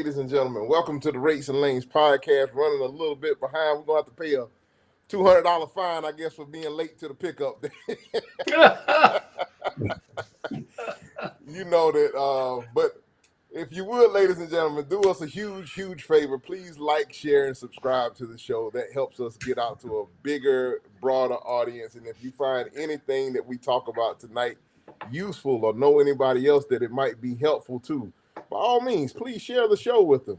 ladies and gentlemen. Welcome to the Rates and Lanes podcast. Running a little bit behind. We're going to have to pay a $200 fine, I guess, for being late to the pickup. You know that. But if you would, ladies and gentlemen, do us a huge favor. Please like, share, and subscribe to the show. That helps us get out to a bigger, broader audience. And if you find anything that we talk about tonight useful or know anybody else that it might be helpful to, by all means, please share the show with them.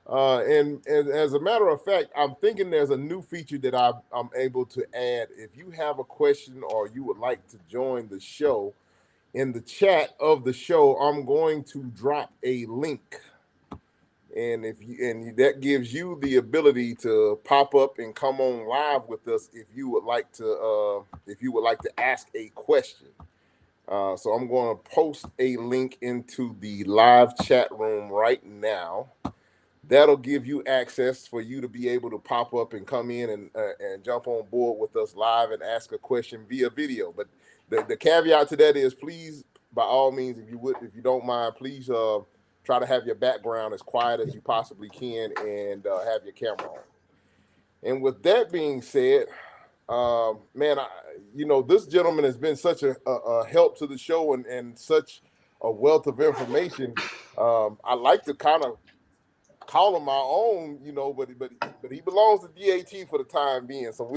And as a matter of fact, I'm thinking there's a new feature that I'm able to add. If you have a question or you would like to join the show, in the chat of the show, I'm going to drop a link. And that gives you the ability to pop up and come on live with us if you would like to ask a question. So I'm going to post a link into the live chat room right now. That'll give you access for you to be able to pop up and come in and jump on board with us live and ask a question via video. But the caveat to that is, please, by all means, if you don't mind, please try to have your background as quiet as you possibly can and have your camera on. And with that being said, man, this gentleman has been such a help to the show and such a wealth of information. I like to kind of call him my own, but he belongs to DAT for the time being. So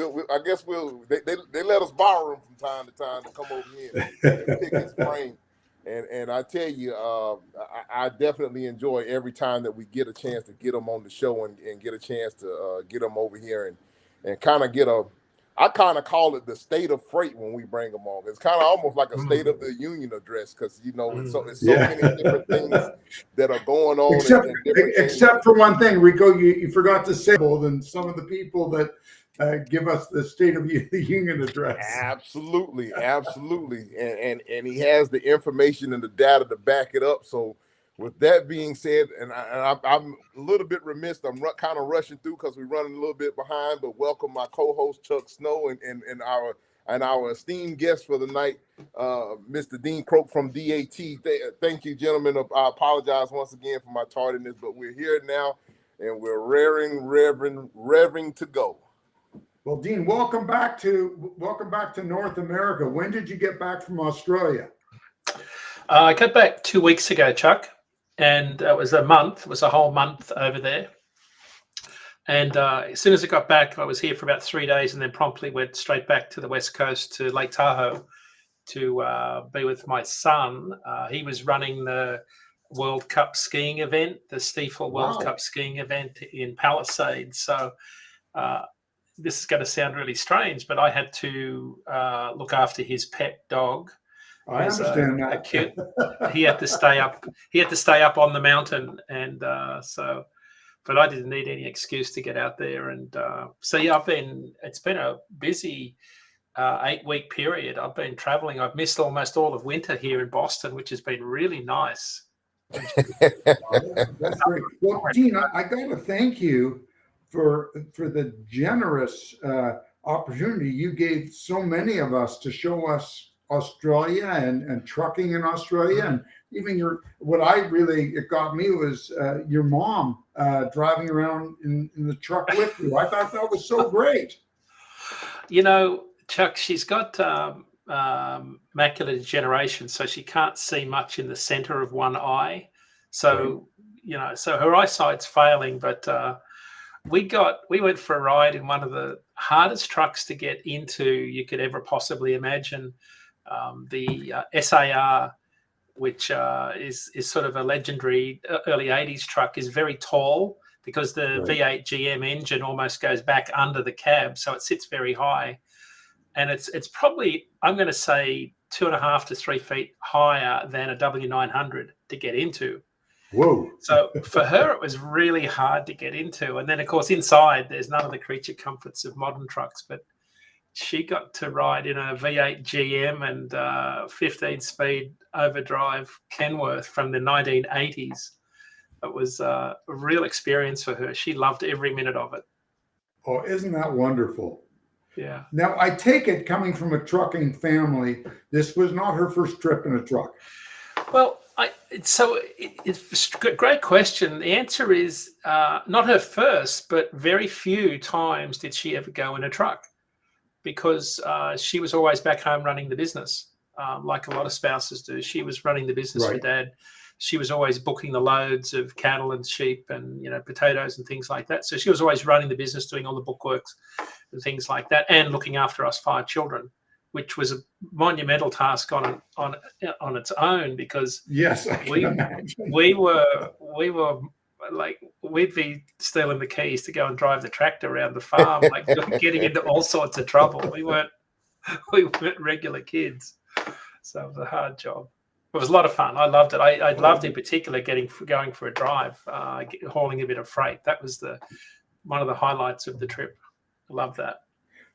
they let us borrow him from time to time to come over here and pick his brain. And I tell you, I definitely enjoy every time that we get a chance to get him on the show and get a chance to get him over here and kind of I kind of call it the state of freight when we bring them on. It's kind of almost like a State of the Union address because, it's so many different things that are going on. Except for one thing, Rico, you forgot to say than some of the people that give us the State of the Union address. Absolutely. And he has the information and the data to back it up. So with that being said, and I'm a little bit remiss, I'm kind of rushing through because we're running a little bit behind, but welcome my co-host Chuck Snow and our esteemed guest for the night, Mr. DeanCroke from DAT. Thank you, gentlemen. I apologize once again for my tardiness, but we're here now and we're revving to go. Well, Dean, welcome back to North America. When did you get back from Australia? I got back 2 weeks ago, Chuck. And it was a whole month over there. And as soon as I got back, I was here for about 3 days and then promptly went straight back to the West Coast to Lake Tahoe to be with my son. He was running the World Cup skiing event, the Stiefel World Cup skiing event in Palisades. So this is going to sound really strange, but I had to look after his pet dog. I understand that. He had to stay up. He had to stay up on the mountain, and but I didn't need any excuse to get out there. And it's been a busy 8-week period. I've been traveling. I've missed almost all of winter here in Boston, which has been really nice. That's great. Well, Dean, I got to thank you for the generous opportunity you gave so many of us to show us Australia and trucking in Australia, and even it got me was your mom driving around in the truck with you. I thought that was so great. Chuck, she's got macular degeneration, so she can't see much in the center of one eye. So so her eyesight's failing. But we went for a ride in one of the hardest trucks to get into you could ever possibly imagine. The SAR, which is sort of a legendary early 80s truck, is very tall because the V8 GM engine almost goes back under the cab, so it sits very high. And it's probably, I'm going to say, 2.5 to 3 feet higher than a W900 to get into. Whoa. So for her, it was really hard to get into. And then, of course, inside, there's none of the creature comforts of modern trucks, but she got to ride in a V8 GM and 15-speed overdrive Kenworth from the 1980s. It was a real experience for her. She loved every minute of it. Oh, isn't that wonderful? Yeah. Now, I take it, coming from a trucking family, this was not her first trip in a truck. Well, It's a great question. The answer is not her first, but very few times did she ever go in a truck, because she was always back home running the business, like a lot of spouses do. She was running the business for Dad. She was always booking the loads of cattle and sheep and potatoes and things like that. So she was always running the business, doing all the bookworks and things like that, and looking after us 5 children, which was a monumental task on its own, because yes, I can imagine. we were like, we'd be stealing the keys to go and drive the tractor around the farm, like getting into all sorts of trouble. We weren't regular kids, so it was a hard job. It was a lot of fun. I loved it. I loved in particular going for a drive, hauling a bit of freight. That was one of the highlights of the trip. I love that.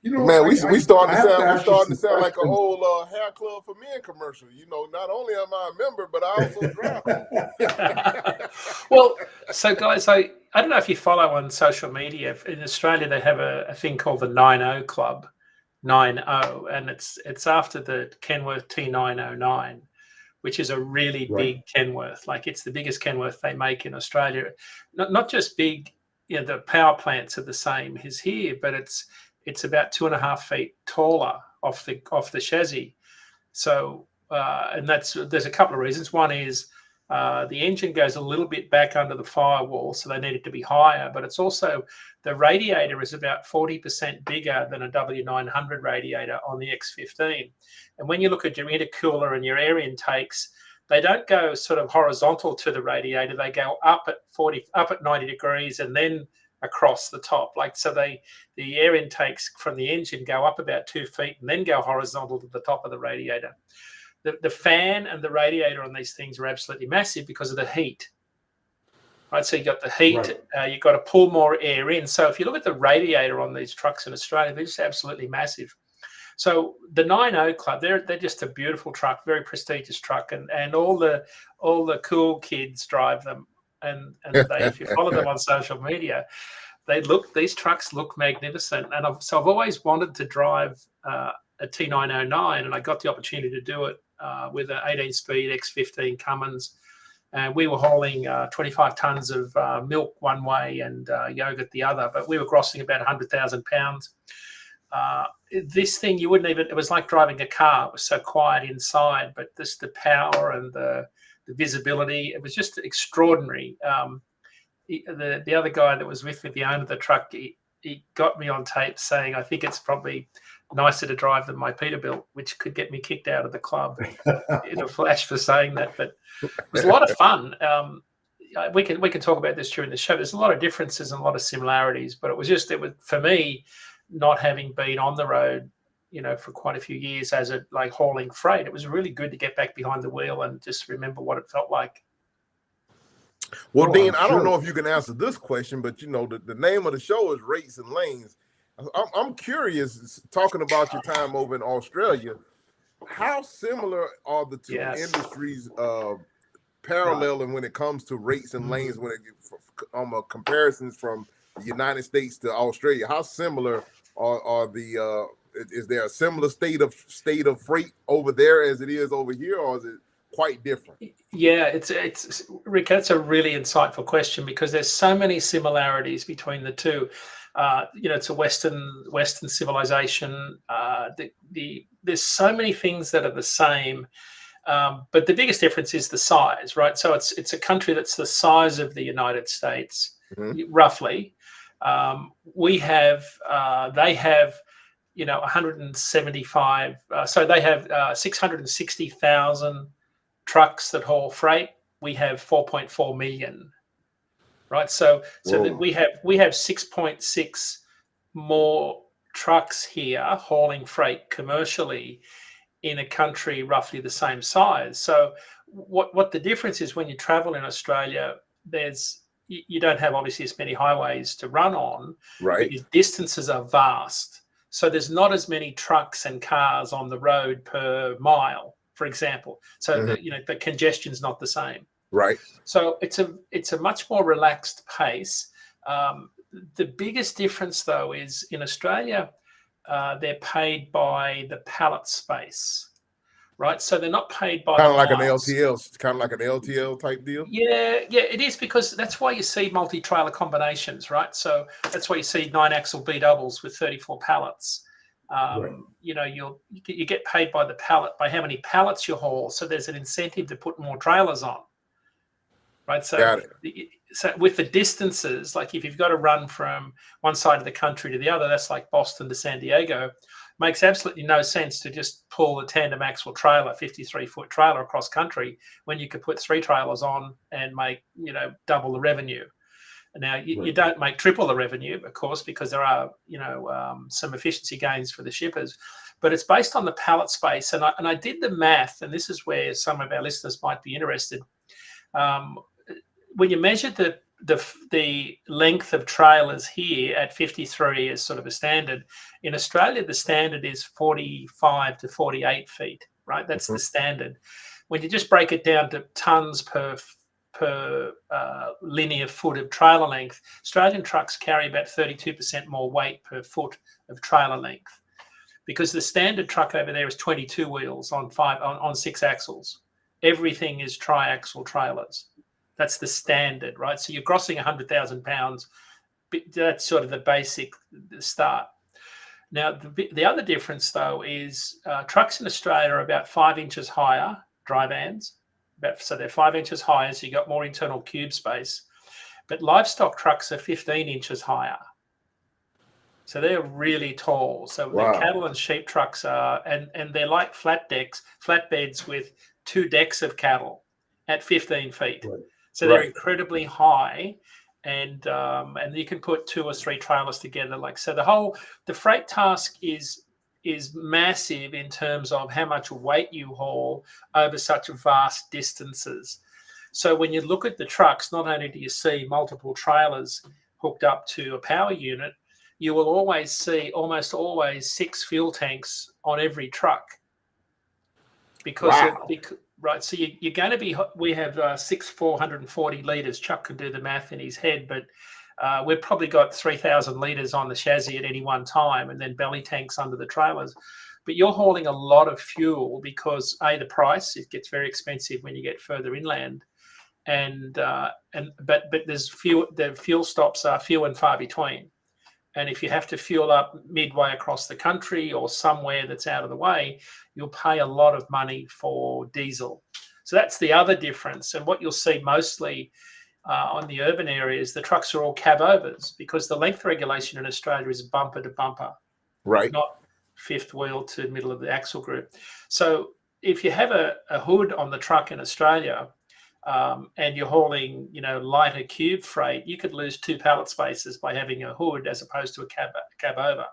Man, we starting to sound like an old hair club for men commercial. Not only am I a member, but I also drive. Well, so guys, I don't know if you follow on social media. In Australia, they have a thing called the 90 Club, 90, and it's after the Kenworth T909, which is a really big Kenworth. Like, it's the biggest Kenworth they make in Australia. Not just big, the power plants are the same as here, but it's about 2.5 feet taller off the chassis. So, and there's a couple of reasons. One is the engine goes a little bit back under the firewall, so they need it to be higher. But it's also, the radiator is about 40% bigger than a W900 radiator on the X15. And when you look at your intercooler and your air intakes, they don't go sort of horizontal to the radiator. They go up at 90 degrees and then across the top. Like, so the air intakes from the engine go up about 2 feet and then go horizontal to the top of the radiator. The fan and the radiator on these things are absolutely massive because of the heat. Right, so you got the heat, you've got to pull more air in. So if you look at the radiator on these trucks in Australia, they're just absolutely massive. So the 90 Club, they're just a beautiful truck, very prestigious truck, and all the cool kids drive them. And if you follow them on social media, these trucks look magnificent. And I've always wanted to drive a T909, and I got the opportunity to do it with an 18-speed X15 Cummins. And we were hauling 25 tons of milk one way and yogurt the other, but we were grossing about 100,000 pounds. This thing, you wouldn't even, it was like driving a car. It was so quiet inside, but the power and the visibility, it was just extraordinary. The other guy that was with me, the owner of the truck, he got me on tape saying, I think it's probably nicer to drive than my Peterbilt, which could get me kicked out of the club in a flash for saying that. But it was a lot of fun. We can talk about this during the show. There's a lot of differences and a lot of similarities, but it was for me, not having been on the road, for quite a few years as like hauling freight, it was really good to get back behind the wheel and just remember what it felt like. Well, Dean, I don't know if you can answer this question, but the name of the show is Rates and Lanes. I'm curious, talking about your time over in Australia, how similar are the two industries paralleling when it comes to rates and lanes, when it comparisons from the United States to Australia? How similar are the is there a similar state of freight over there as it is over here, or is it quite different? Yeah, it's Rick, that's a really insightful question, because there's so many similarities between the two. It's a Western civilization. There's so many things that are the same, but the biggest difference is the size, right? So it's a country that's the size of the United States, roughly. They have 175. So they have 660,000 trucks that haul freight. We have 4.4 million. Right, so we have 6.6 more trucks here hauling freight commercially in a country roughly the same size. So what the difference is, when you travel in Australia, you don't have obviously as many highways to run on. Right, your distances are vast, so there's not as many trucks and cars on the road per mile, for example. So the congestion's not the same. Right. So it's a much more relaxed pace. The biggest difference, though, is in Australia, they're paid by the pallet space. right? So they're not paid by Kind the of like an miles. LTL. It's kind of like an LTL type deal. Yeah, it is, because that's why you see multi-trailer combinations, right? So that's why you see 9-axle B doubles with 34 pallets. Right. You know, you get paid by the pallet, by how many pallets you haul. So there's an incentive to put more trailers on, right? So, Got it. so with the distances, like if you've got to run from one side of the country to the other, that's like Boston to San Diego. Makes absolutely no sense to just pull a tandem axle trailer, 53-foot trailer across country, when you could put 3 trailers on and make, you know, double the revenue. Now you don't make triple the revenue, of course, because there are, you know, some efficiency gains for the shippers, but it's based on the pallet space. And I did the math, and this is where some of our listeners might be interested. When you measure the length of trailers here at 53 as sort of a standard, in Australia the standard is 45 to 48 feet, right? That's the standard. When you just break it down to tons per linear foot of trailer length, Australian trucks carry about 32% more weight per foot of trailer length, because the standard truck over there is 22 wheels on 6 axles. Everything is tri-axle trailers. That's the standard, right? So you're grossing 100,000 pounds. That's sort of the basic start. Now, the other difference, though, is trucks in Australia are about 5 inches higher, dry vans. So they're 5 inches higher, so you got more internal cube space. But livestock trucks are 15 inches higher. So they're really tall. So the cattle and sheep trucks are, and they're like flatbeds with 2 decks of cattle at 15 feet. Right. So they're incredibly high, and you can put 2 or 3 trailers together. Like, so the freight task is massive in terms of how much weight you haul over such vast distances. So when you look at the trucks, not only do you see multiple trailers hooked up to a power unit, you will always see almost always 6 fuel tanks on every truck. Because right, so you're going to be, we have 6 440 litres. Chuck could do the math in his head, but we've probably got 3,000 litres on the chassis at any one time, and then belly tanks under the trailers. But you're hauling a lot of fuel because the price, it gets very expensive when you get further inland, but there's the fuel stops are few and far between. And if you have to fuel up midway across the country or somewhere that's out of the way, you'll pay a lot of money for diesel. So that's the other difference. And what you'll see mostly on the urban areas, the trucks are all cab overs, because the length regulation in Australia is bumper to bumper, right? Not fifth wheel to middle of the axle group. So if you have a hood on the truck in Australia, and you're hauling, you know, lighter cube freight, you could lose 2 pallet spaces by having a hood as opposed to a cab over.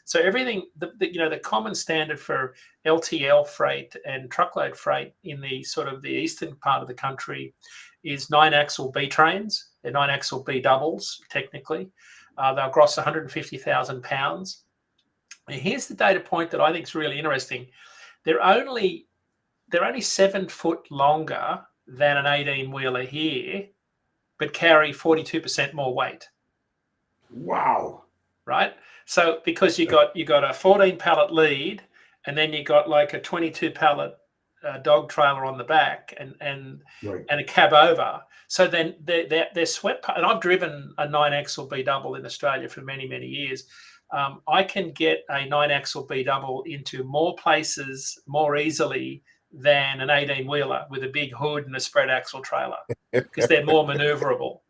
So everything, the common standard for LTL freight and truckload freight in the sort of the eastern part of the country is 9-axle B trains. They're 9-axle B doubles, technically. They'll gross 150,000 pounds. And here's the data point that I think is really interesting. They're only 7 foot longer than an 18-wheeler here, but carry 42% more weight. Wow. Right? So because you got a 14 pallet lead, and then you got like a 22 pallet dog trailer on the back, and a cab over. So then they're swept. And I've driven a 9-axle B double in Australia for many, many years. I can get a 9-axle B double into more places more easily than an 18-wheeler with a big hood and a spread axle trailer, because they're more maneuverable.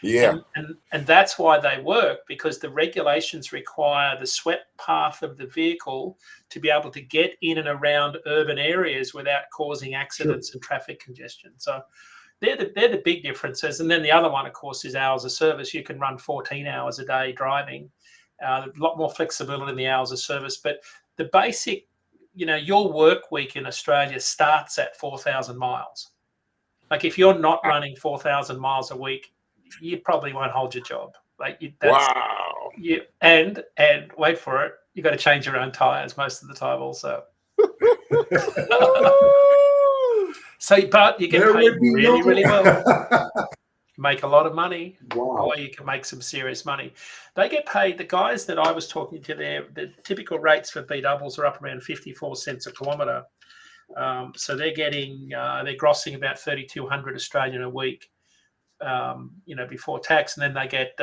Yeah. And that's why they work, because the regulations require the swept path of the vehicle to be able to get in and around urban areas without causing accidents and traffic congestion. So they're the big differences. And then the other one, of course, is hours of service. You can run 14 hours a day driving. A lot more flexibility in the hours of service. But the basic, you know, your work week in Australia starts at 4,000 miles. Like if you're not running 4,000 miles a week, you probably won't hold your job. Like and wait for it, you got to change your own tires most of the time also. So, but you get paid really, really well. Make a lot of money. Wow. Or you can make some serious money. They get paid, the guys that I was talking to there, the typical rates for B doubles are up around 54 cents a kilometre. So they're getting they're grossing about 3,200 Australian a week, before tax, and then they get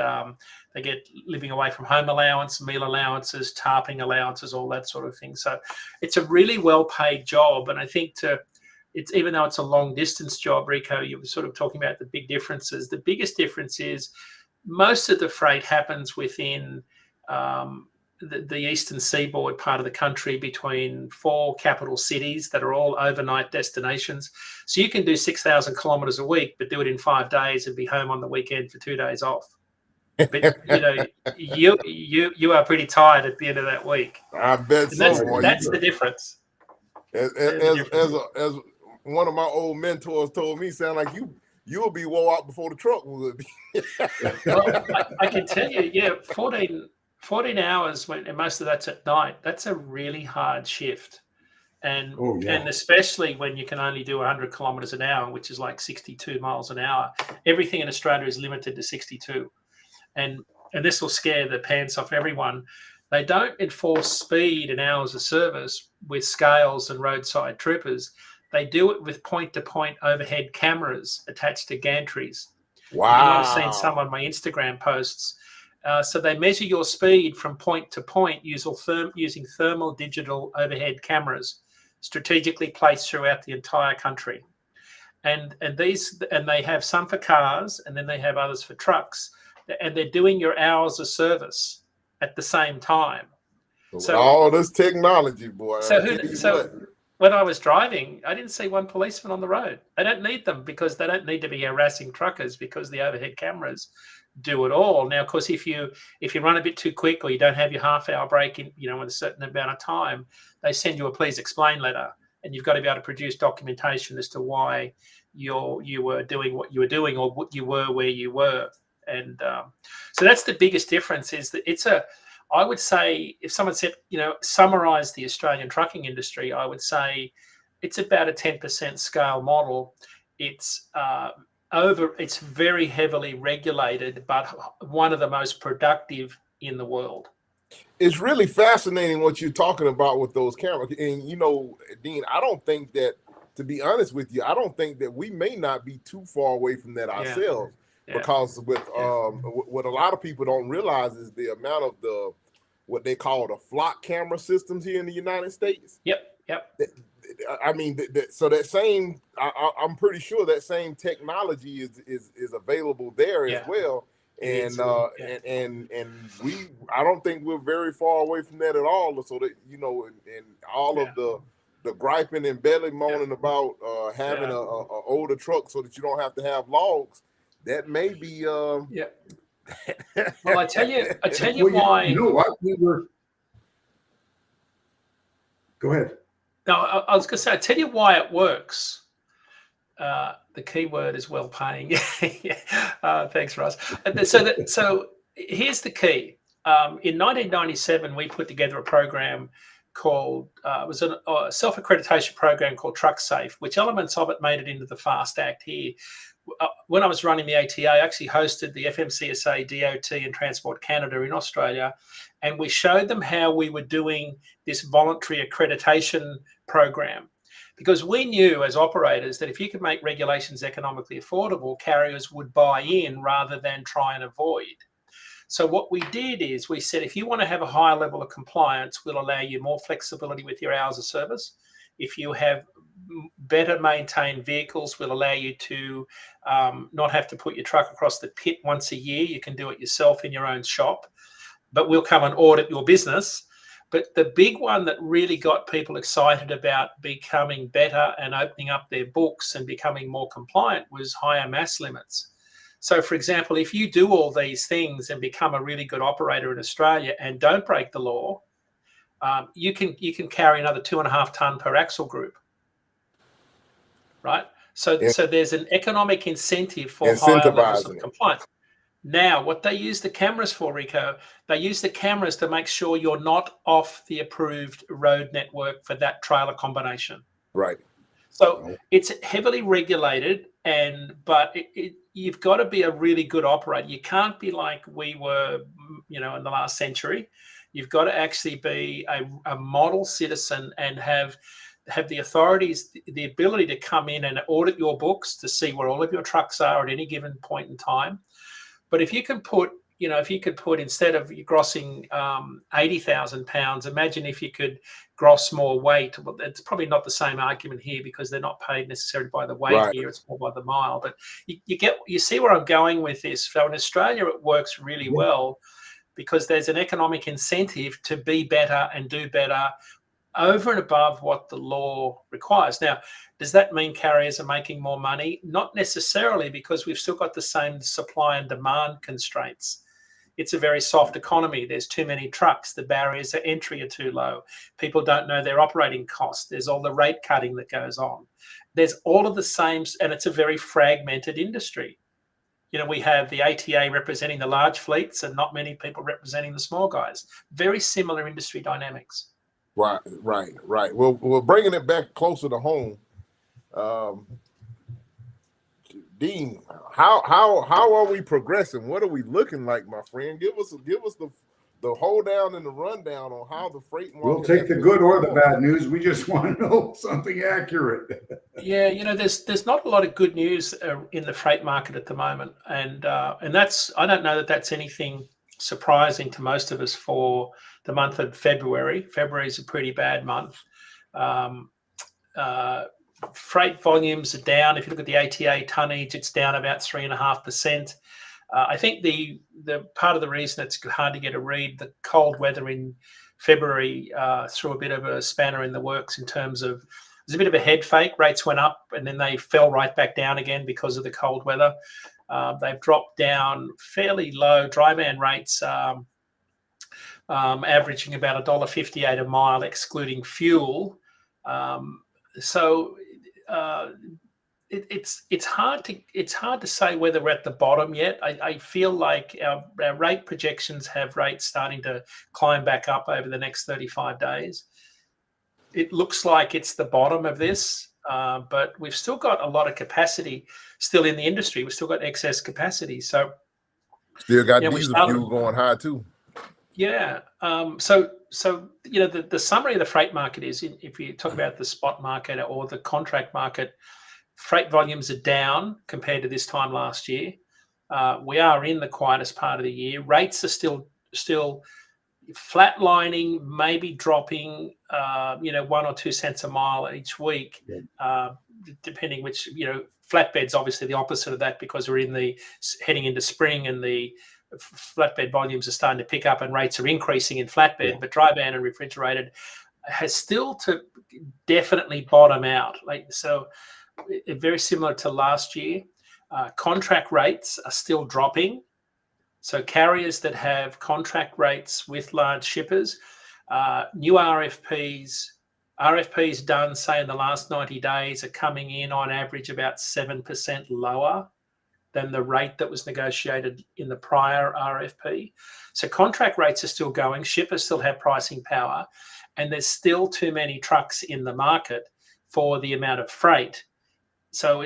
living away from home allowance, meal allowances, tarping allowances, all that sort of thing. So it's a really well paid job, and I think it's, even though it's a long distance job, Rico, you were sort of talking about the big differences. The biggest difference is most of the freight happens within the eastern seaboard part of the country, between 4 capital cities that are all overnight destinations. So you can do 6,000 kilometers a week, but do it in 5 days and be home on the weekend for 2 days off. But you are pretty tired at the end of that week. I bet And so. that's the difference. As one of my old mentors told me, sound like you'll be wore out before the truck would be. Well, I can tell you, 14 hours, and most of that's at night. That's a really hard shift. And and especially when you can only do 100 kilometers an hour, which is like 62 miles an hour. Everything in Australia is limited to 62. And this will scare the pants off everyone. They don't enforce speed and hours of service with scales and roadside troopers. They do it with point-to-point overhead cameras attached to gantries. Wow. You might have seen some on my Instagram posts. So they measure your speed from point to point using thermal digital overhead cameras strategically placed throughout the entire country. And they have some for cars, and then they have others for trucks. And they're doing your hours of service at the same time. So all this technology, boy. So when I was driving, I didn't see one policeman on the road. They don't need them, because they don't need to be harassing truckers, because the overhead cameras do it all. Now, of course, if you run a bit too quick, or you don't have your half-hour break in a certain amount of time, they send you a please explain letter, and you've got to be able to produce documentation as to why you were doing what you were doing, or what you were where you were. And so that's the biggest difference. Is that I would say, if someone said, summarize the Australian trucking industry, I would say it's about a 10% scale model. It's very heavily regulated, but one of the most productive in the world. It's really fascinating what you're talking about with those cameras. And, Dean, I don't think that, to be honest with you, I don't think that we may not be too far away from that ourselves. Yeah. Because what a lot of people don't realize is the amount of what they call the flock camera systems here in the United States. Yep. I mean, so that same, I'm pretty sure that same technology is available there as well. And I don't think we're very far away from that at all. So that, and all of the griping and belly moaning about having a older truck so that you don't have to have logs, that may be Well, I tell you why. You know what? Go ahead. No, I was going to say, I tell you why it works. The key word is well paying. Thanks, Ross. So here's the key. In 1997, we put together a program called, it was a self-accreditation program called Truck Safe, which elements of it made it into the FAST Act here. When I was running the ATA, I actually hosted the FMCSA, DOT and Transport Canada in Australia, and we showed them how we were doing this voluntary accreditation program, because we knew as operators that if you could make regulations economically affordable, carriers would buy in rather than try and avoid. So what we did is we said, if you want to have a higher level of compliance, we'll allow you more flexibility with your hours of service. If you have better maintained vehicles, we'll allow you to not have to put your truck across the pit once a year. You can do it yourself in your own shop, but we'll come and audit your business. But the big one that really got people excited about becoming better and opening up their books and becoming more compliant was higher mass limits. So, for example, if you do all these things and become a really good operator in Australia and don't break the law, you can carry another 2.5 ton per axle group, right? So there's an economic incentive for higher levels of compliance. Now, what they use the cameras for, Rico, they use the cameras to make sure you're not off the approved road network for that trailer combination. Right. So it's heavily regulated, but you've got to be a really good operator. You can't be like we were, in the last century. You've got to actually be a model citizen and have have the authorities the ability to come in and audit your books to see where all of your trucks are at any given point in time. But if you can put, if you could put, instead of you grossing 80,000 pounds, imagine if you could gross more weight. Well, it's probably not the same argument here because they're not paid necessarily by the weight Right. here, it's more by the mile. But you see where I'm going with this. So in Australia, it works really well because there's an economic incentive to be better and do better over and above what the law requires. Now, does that mean carriers are making more money? Not necessarily, because we've still got the same supply and demand constraints. It's a very soft economy. There's too many trucks. The barriers of entry are too low. People don't know their operating costs. There's all the rate cutting that goes on. There's all of the same, and it's a very fragmented industry. We have the ATA representing the large fleets and not many people representing the small guys. Very similar industry dynamics. Right. Well, we're bringing it back closer to home. Dean, how are we progressing? What are we looking like, my friend? Give us the hold down and the rundown on how the freight market. We'll take the good or the bad news. We just want to know something accurate. Yeah, there's not a lot of good news in the freight market at the moment, and that's, I don't know that that's anything surprising to most of us for the month of February. February is a pretty bad month. Freight volumes are down. If you look at the ATA tonnage, it's down about 3.5%. I think the part of the reason it's hard to get a read, the cold weather in February threw a bit of a spanner in the works in terms of, there's a bit of a head fake. Rates went up and then they fell right back down again because of the cold weather. They've dropped down fairly low. Dry van rates averaging about $1.58 a mile, excluding fuel. So it's hard to say whether we're at the bottom yet. I feel like our rate projections have rates starting to climb back up over the next 35 days. It looks like it's the bottom of this, but we've still got a lot of capacity still in the industry. We've still got excess capacity. So still got diesel fuel going high too. Yeah. So the summary of the freight market is, if you talk about the spot market or the contract market, freight volumes are down compared to this time last year. We are in the quietest part of the year. Rates are still flatlining, maybe dropping, 1 or 2 cents a mile each week, depending which, flatbed's obviously the opposite of that because we're heading into spring and the flatbed volumes are starting to pick up and rates are increasing in flatbed, but dry van and refrigerated has still to definitely bottom out. So very similar to last year. Contract rates are still dropping. So carriers that have contract rates with large shippers, new RFPs done, say, in the last 90 days are coming in on average about 7% lower than the rate that was negotiated in the prior RFP. So contract rates are still going, shippers still have pricing power, and there's still too many trucks in the market for the amount of freight. So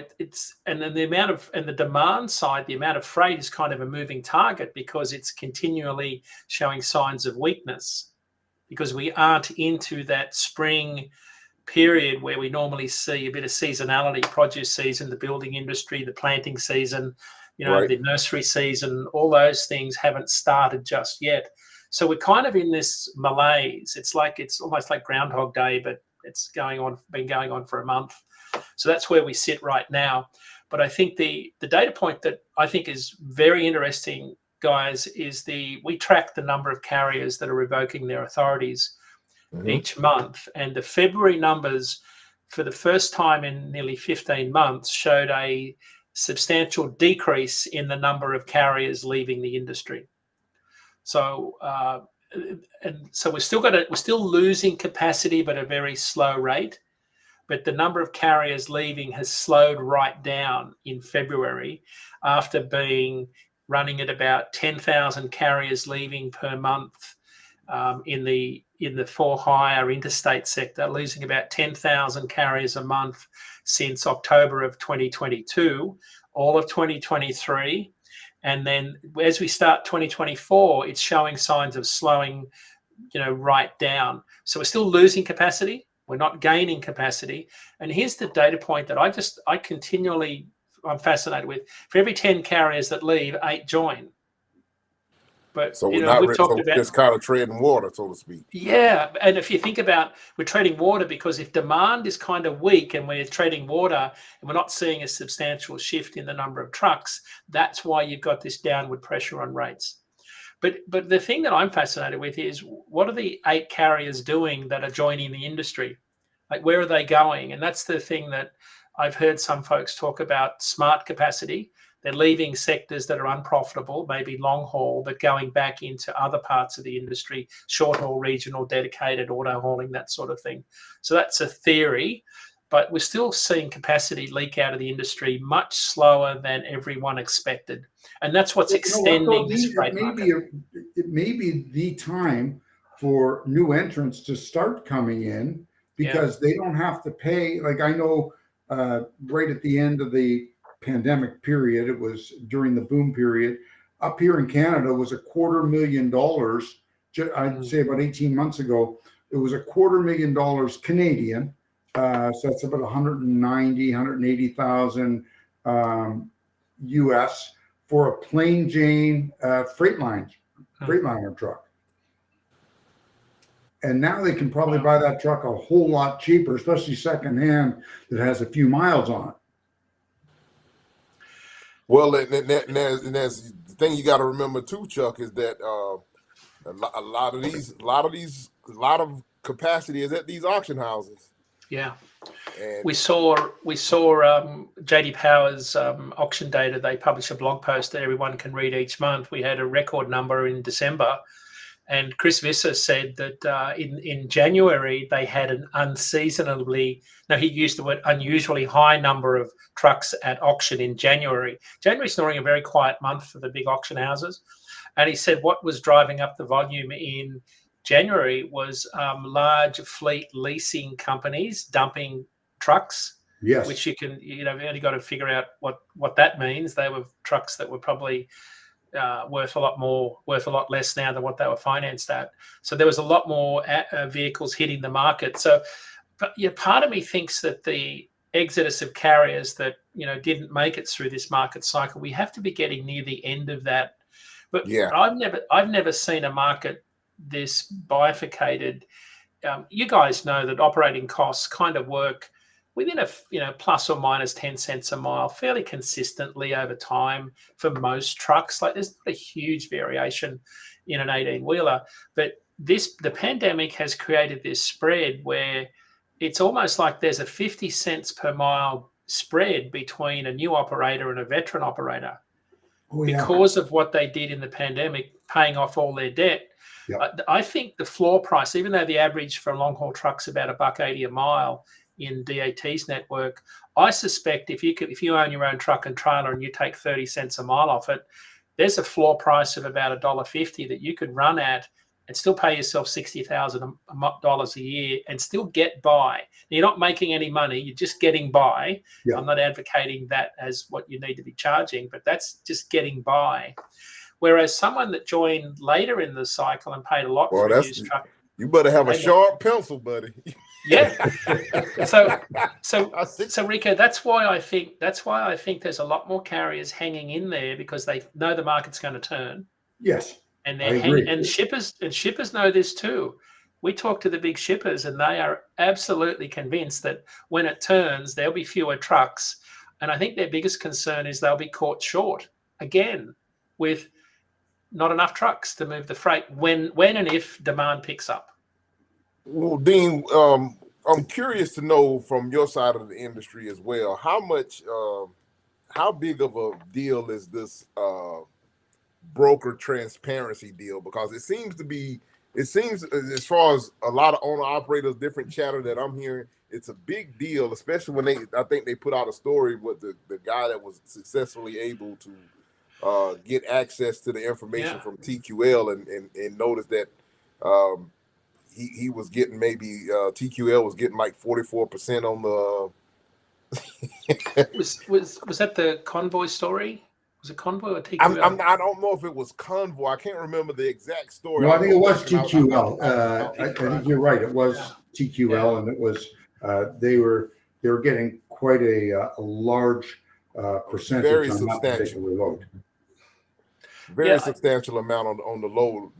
and then the demand side, the amount of freight is kind of a moving target because it's continually showing signs of weakness because we aren't into that spring period where we normally see a bit of seasonality, produce season, the building industry, the planting season, right. The nursery season, all those things haven't started just yet. So we're kind of in this malaise. It's almost like Groundhog Day, but it's been going on for a month. So that's where we sit right now. But I think the data point that I think is very interesting, guys, is we track the number of carriers that are revoking their authorities each month. And the February numbers, for the first time in nearly 15 months, showed a substantial decrease in the number of carriers leaving the industry. So we're still losing capacity, but at a very slow rate. But the number of carriers leaving has slowed right down in February after running at about 10,000 carriers leaving per month in the for-hire interstate sector, losing about 10,000 carriers a month since October of 2022, all of 2023. And then as we start 2024, it's showing signs of slowing, right down. So we're still losing capacity, We're not gaining capacity. And here's the data point that I'm fascinated with. For every 10 carriers that leave, 8 join. But So we've talked about just kind of treading water, so to speak. Yeah, and if you think about, we're treading water because if demand is kind of weak and we're treading water and we're not seeing a substantial shift in the number of trucks, that's why you've got this downward pressure on rates. But the thing that I'm fascinated with is, what are the 8 carriers doing that are joining the industry? Like, where are they going? And that's the thing that I've heard some folks talk about: smart capacity. They're leaving sectors that are unprofitable, maybe long haul, but going back into other parts of the industry, short haul, regional, dedicated, auto hauling, that sort of thing. So that's a theory, but we're still seeing capacity leak out of the industry much slower than everyone expected. And that's what's extending this freight market. It may be the time for new entrants to start coming in, because they don't have to pay. Like, I know right at the end of the pandemic period, it was during the boom period, up here in Canada was $250,000. I'd say about 18 months ago, it was $250,000 Canadian. So that's about 180,000 US for a plain Jane Freightliner truck. And now they can probably buy that truck a whole lot cheaper, especially secondhand, that has a few miles on it. Well, and there's the thing you got to remember too, Chuck, is that a lot of capacity is at these auction houses. Yeah. And we saw JD Power's auction data. They publish a blog post that everyone can read each month. We had a record number in December, and Chris Visser said that in January they had an he used the word unusually high number of trucks at auction in January. January's normally a very quiet month for the big auction houses, and he said what was driving up the volume in January was large fleet leasing companies dumping trucks. Yes. Which you've only got to figure out what that means. They were trucks that were probably worth a lot less now than what they were financed at. So there was a lot more vehicles hitting the market. So, but part of me thinks that the exodus of carriers that didn't make it through this market cycle, we have to be getting near the end of that. But I've never seen a market this bifurcated. You guys know that operating costs kind of work within a plus or minus 10 cents a mile fairly consistently over time for most trucks. Like, there's not a huge variation in an 18-wheeler, but the pandemic has created this spread where it's almost like there's a 50 cents per mile spread between a new operator and a veteran operator. Because of what they did in the pandemic, paying off all their debt. Yep. I think the floor price, even though the average for long haul trucks about $1.80 a mile in DAT's network, I suspect if you own your own truck and trailer and you take 30 cents a mile off it, there's a floor price of about $1.50 that you could run at and still pay yourself $60,000 a year and still get by. You're not making any money, you're just getting by. Yeah. I'm not advocating that as what you need to be charging, but that's just getting by. Whereas someone that joined later in the cycle and paid a lot for a used truck, you better have a sharp pencil, buddy. Yeah. So Rico, that's why I think there's a lot more carriers hanging in there, because they know the market's going to turn. Yes. And and shippers know this too. We talk to the big shippers and they are absolutely convinced that when it turns, there'll be fewer trucks. And I think their biggest concern is they'll be caught short again with not enough trucks to move the freight when and if demand picks up. Well, Dean, I'm curious to know from your side of the industry as well, how big of a deal is this broker transparency deal? Because it seems as far as a lot of owner operators, different chatter that I'm hearing, it's a big deal, especially when I think they put out a story with the guy that was successfully able to get access to the information from TQL and notice that he was getting TQL was getting like 44% on the was that the convoy story? Was it Convoy or TQL? I don't know if it was Convoy. I can't remember the exact story. No, I think it was back and TQL. I I'll- think you're right. It was TQL, and it was they were getting quite a large percentage very on that substantial. particular load. Very substantial amount on the load,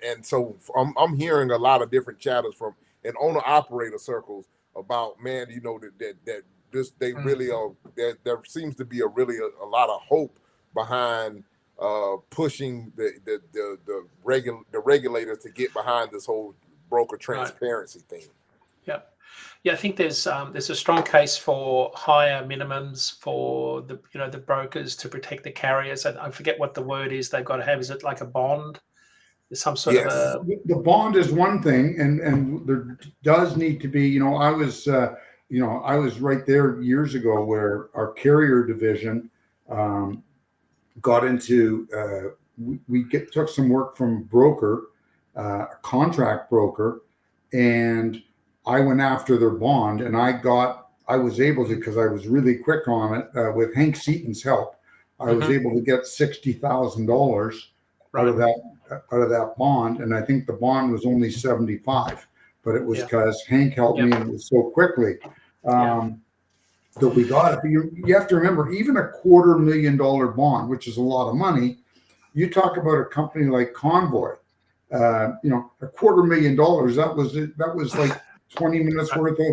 and so I'm hearing a lot of different chatters from in owner operator circles about, man, you know, that this they really are. There seems to be a lot of hope behind pushing the regulators to get behind this whole broker transparency thing. Yeah, I think there's a strong case for higher minimums for the brokers to protect the carriers. I forget what the word is they've got to have. Is it like a bond? There's some sort of a... The bond is one thing, and there does need to be. I was right there years ago where our carrier division got into. We took some work from broker, a contract broker, and I went after their bond, and I was able to, because I was really quick on it with Hank Seaton's help. I was able to get $60,000 out of that bond, and I think the bond was only 75, but it was because Hank helped me, and it was so quickly that we got it. But you have to remember, even $250,000 bond, which is a lot of money. You talk about a company like Convoy, $250,000. That was like 20 minutes worth of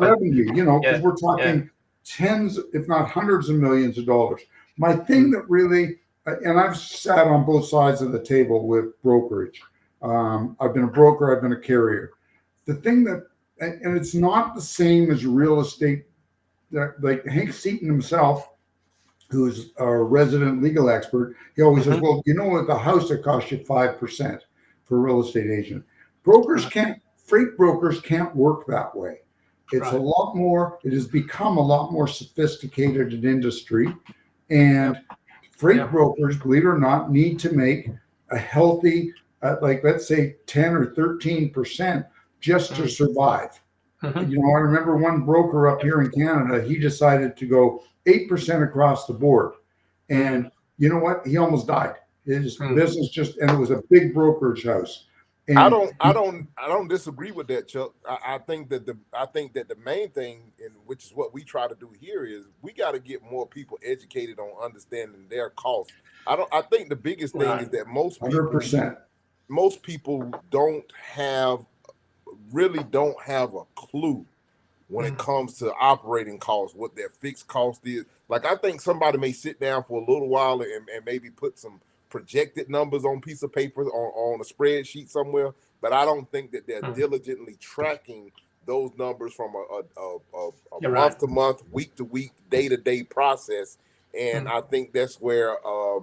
revenue, because we're talking tens, if not hundreds of millions of dollars. My thing that really, and I've sat on both sides of the table with brokerage. I've been a broker, I've been a carrier. The thing that, and it's not the same as real estate, like Hank Seaton himself, who's a resident legal expert, he always says, well, what, the house that costs you 5% for a real estate agent. Freight brokers can't work that way. It's a lot more, it has become a lot more sophisticated in industry. And freight brokers, believe it or not, need to make a healthy, let's say 10 or 13% just to survive. I remember one broker up here in Canada, he decided to go 8% across the board. And you know what? He almost died. His business and it was a big brokerage house. And I don't disagree with that, Chuck. I think that the main thing, and which is what we try to do here, is we got to get more people educated on understanding their costs. I think the biggest thing is that most people don't have a clue when it comes to operating costs, what their fixed cost is. Like, I think somebody may sit down for a little while and maybe put some projected numbers on a piece of paper on a spreadsheet somewhere, but I don't think that they're diligently tracking those numbers from a month to month, week to week, day to day process. And I think that's where a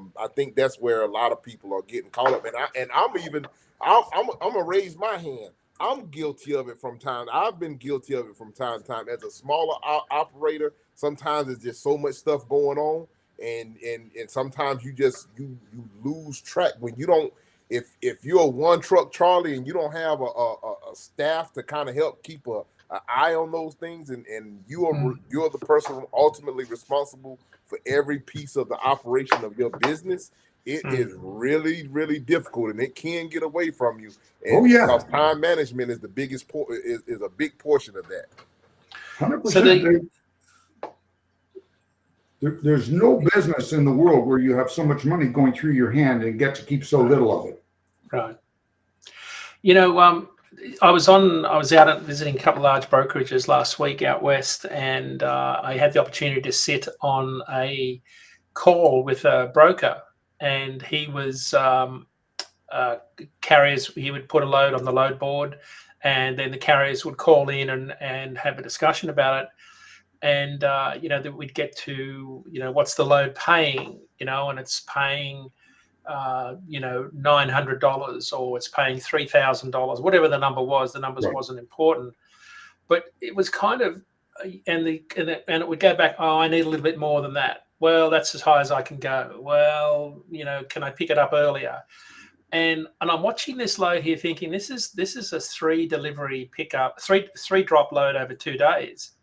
lot of people are getting caught up. And I'm gonna raise my hand. I'm guilty of it from time. I've been guilty of it from time to time as a smaller operator. Sometimes there's just so much stuff going on. And sometimes you lose track when you don't. If you're a one truck Charlie and you don't have a staff to kind of help keep an eye on those things, and you're the person ultimately responsible for every piece of the operation of your business, it is really, really difficult, and it can get away from you. And because time management is the biggest is a big portion of that. 100%. There's no business in the world where you have so much money going through your hand and get to keep so little of it. Right. I was out visiting a couple of large brokerages last week out west, and I had the opportunity to sit on a call with a broker, and he was carriers. He would put a load on the load board, and then the carriers would call in and have a discussion about it. And that we'd get to what's the load paying, and it's paying $900 or it's paying $3,000, whatever the number was. The numbers wasn't important, but it was kind of and it would go back. Oh, I need a little bit more than that. Well, that's as high as I can go. Well, can I pick it up earlier? And I'm watching this load here, thinking this is a 3 delivery pickup, three drop load over 2 days.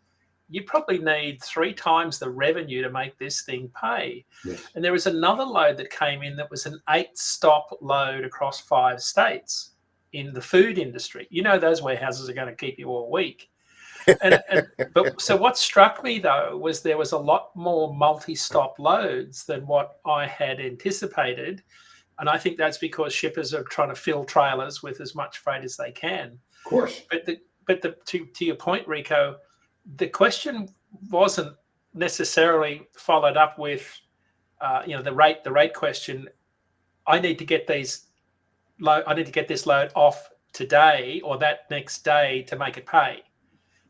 you probably need 3 times the revenue to make this thing pay. Yes. And there was another load that came in that was an 8-stop load across 5 states in the food industry. You know, those warehouses are going to keep you all week. But so what struck me though was there was a lot more multi-stop loads than what I had anticipated, and I think that's because shippers are trying to fill trailers with as much freight as they can. Of course. But to your point, Rico, the question wasn't necessarily followed up with the rate question. I need to get this load off today or that next day to make it pay.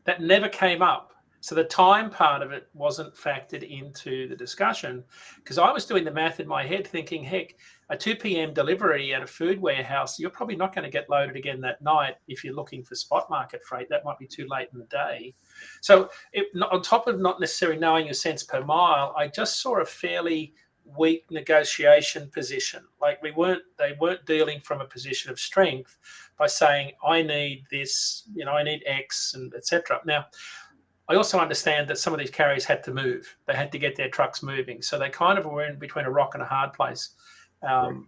That never came up. So the time part of it wasn't factored into the discussion, because I was doing the math in my head thinking, heck, a 2 p.m. delivery at a food warehouse, you're probably not going to get loaded again that night if you're looking for spot market freight. That might be too late in the day. So on top of not necessarily knowing your cents per mile, I just saw a fairly weak negotiation position. Like they weren't dealing from a position of strength by saying, I need this, I need X and etc. Now, I also understand that some of these carriers had to move. They had to get their trucks moving. So they kind of were in between a rock and a hard place. And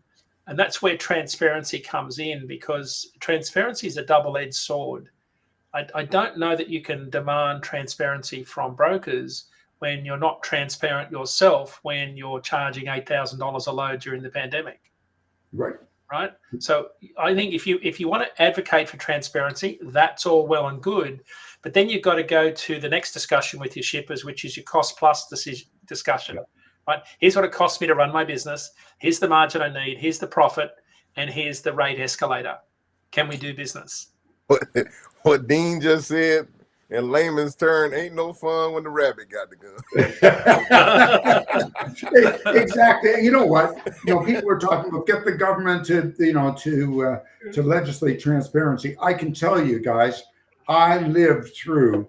that's where transparency comes in, because transparency is a double-edged sword. I don't know that you can demand transparency from brokers when you're not transparent yourself, when you're charging $8,000 a load during the pandemic. Right. Right. So I think if you want to advocate for transparency, that's all well and good. But then you've got to go to the next discussion with your shippers, which is your cost plus discussion. Yep. Right. Here's what it costs me to run my business. Here's the margin I need. Here's the profit. And here's the rate escalator. Can we do business? What Dean just said in layman's term, ain't no fun when the rabbit got the gun. Exactly. You know what? People are talking about get the government to legislate transparency. I can tell you guys, I lived through.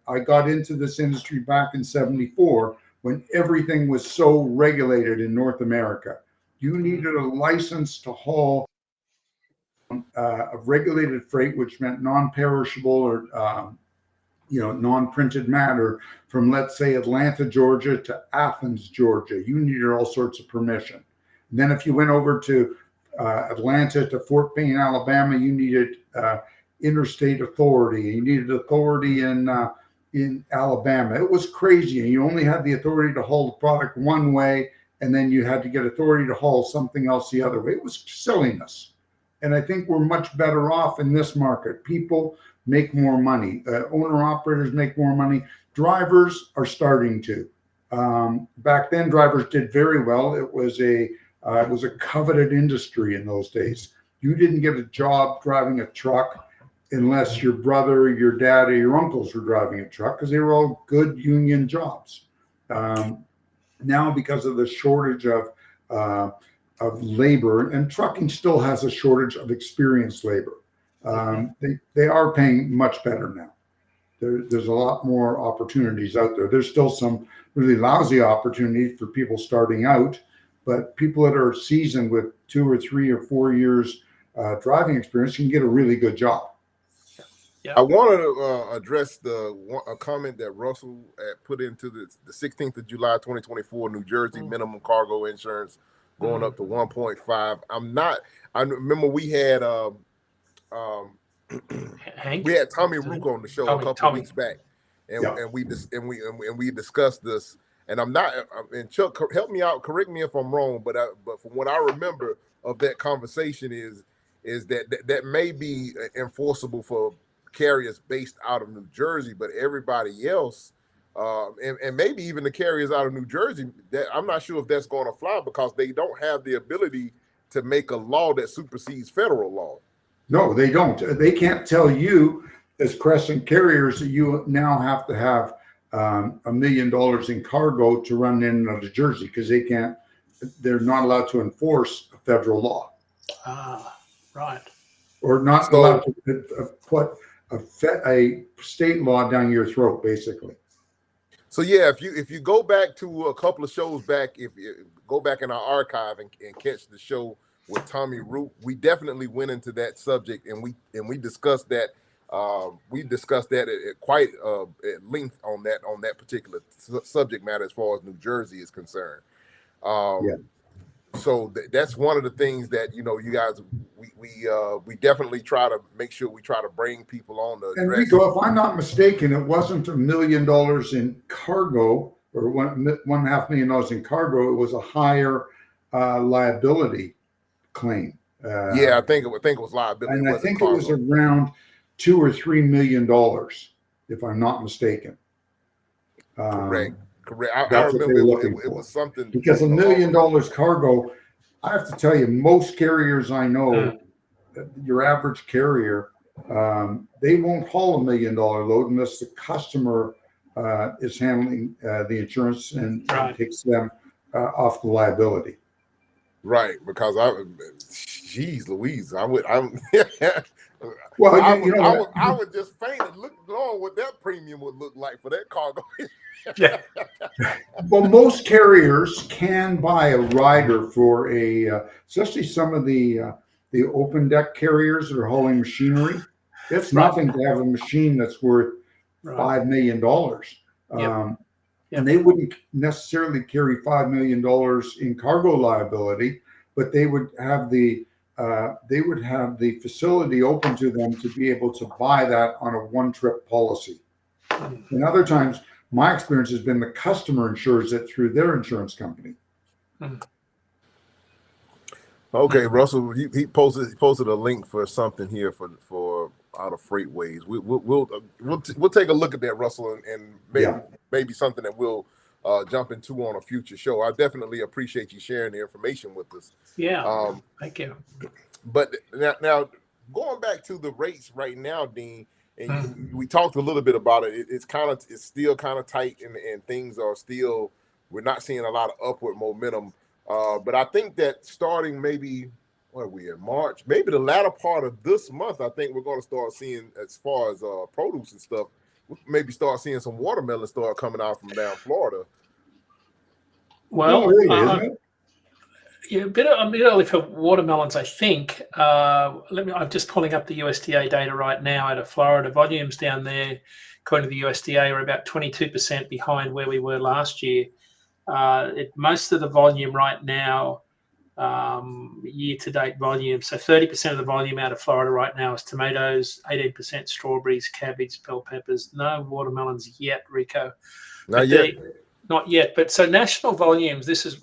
I got into this industry back in '74 when everything was so regulated in North America. You needed a license to haul of regulated freight, which meant non-perishable or non-printed matter from, let's say, Atlanta, Georgia to Athens, Georgia. You needed all sorts of permission. And then if you went over to Atlanta to Fort Payne, Alabama, you needed interstate authority. You needed authority in Alabama. It was crazy. And you only had the authority to haul the product one way, and then you had to get authority to haul something else the other way. It was silliness. And I think we're much better off in this market. People make more money. Owner-operators make more money. Drivers are starting to. Back then, drivers did very well. It was a coveted industry in those days. You didn't get a job driving a truck unless your brother, your dad, or your uncles were driving a truck, because they were all good union jobs. Now, because of the shortage of labor, and trucking still has a shortage of experienced labor. They are paying much better now. There's a lot more opportunities out there. There's still some really lousy opportunities for people starting out, but people that are seasoned with 2 or 3 or 4 years driving experience can get a really good job. Yeah. I wanted to address a comment that Russell put into the 16th of July, 2024, New Jersey minimum cargo insurance going up to 1.5. I remember we had Tommy Rico on the show a couple of weeks back, and we discussed this. And I'm not, and Chuck, help me out, correct me if I'm wrong, but from what I remember of that conversation is that may be enforceable for carriers based out of New Jersey, but everybody else, and maybe even the carriers out of New Jersey, that I'm not sure if that's going to fly, because they don't have the ability to make a law that supersedes federal law. No, they don't. They can't tell you as Crescent carriers that you now have to have $1 million in cargo to run in and out of Jersey, because they're not allowed to enforce a federal law. Right. Or not allowed to put a state law down your throat, basically. So yeah, if you go back to a couple of shows back, if you go back in our archive and catch the show with Tommy Root, we definitely went into that subject, and we discussed that We discussed that at quite at length on that particular subject matter as far as New Jersey is concerned. Yeah. So that's one of the things that, you know, you guys, we definitely try to make sure we try to bring people on to And address. Rico, if I'm not mistaken, it wasn't $1 million in cargo or $1.5 million in cargo. It was a higher liability claim. Yeah, I think it was liability. And It I wasn't think it was cargo. around $2 or $3 million, if I'm not mistaken. Correct. I That's what remember they're looking it for. was something Because $1 million cargo, I have to tell you, most carriers I know, your average carrier, they won't haul $1 million load unless the customer is handling the insurance and takes them off the liability. Right, because geez, Louise, I would just faint and look on what that premium would look like for that cargo. Yeah. Well, most carriers can buy a rider for especially some of the open deck carriers that are hauling machinery. It's nothing to have a machine that's worth $5 million. And they wouldn't necessarily carry $5 million in cargo liability, but they would have the facility open to them to be able to buy that on a one-trip policy. And other times, my experience has been the customer insures it through their insurance company. Okay, Russell, he posted a link for something here for out of Freightways. We'll take a look at that, Russell, and maybe something that we'll jump into on a future show. I definitely appreciate you sharing the information with us. Yeah, thank you. But now going back to the rates right now, Dean, and we talked a little bit about it. It's still kind of tight, and things are still, we're not seeing a lot of upward momentum. But I think that starting maybe, what are we in March? Maybe the latter part of this month, I think we're going to start seeing, as far as produce and stuff, maybe start seeing some watermelon start coming out from down Florida. Well, really, isn't it? Yeah, a bit early for watermelons, I think. I'm just pulling up the USDA data right now out of Florida. Volumes down there, according to the USDA, are about 22% behind where we were last year. Most of the volume right now, year-to-date volume, so 30% of the volume out of Florida right now is tomatoes, 18% strawberries, cabbage, bell peppers. No watermelons yet, Rico. Not yet. Not yet, but so national volumes, this is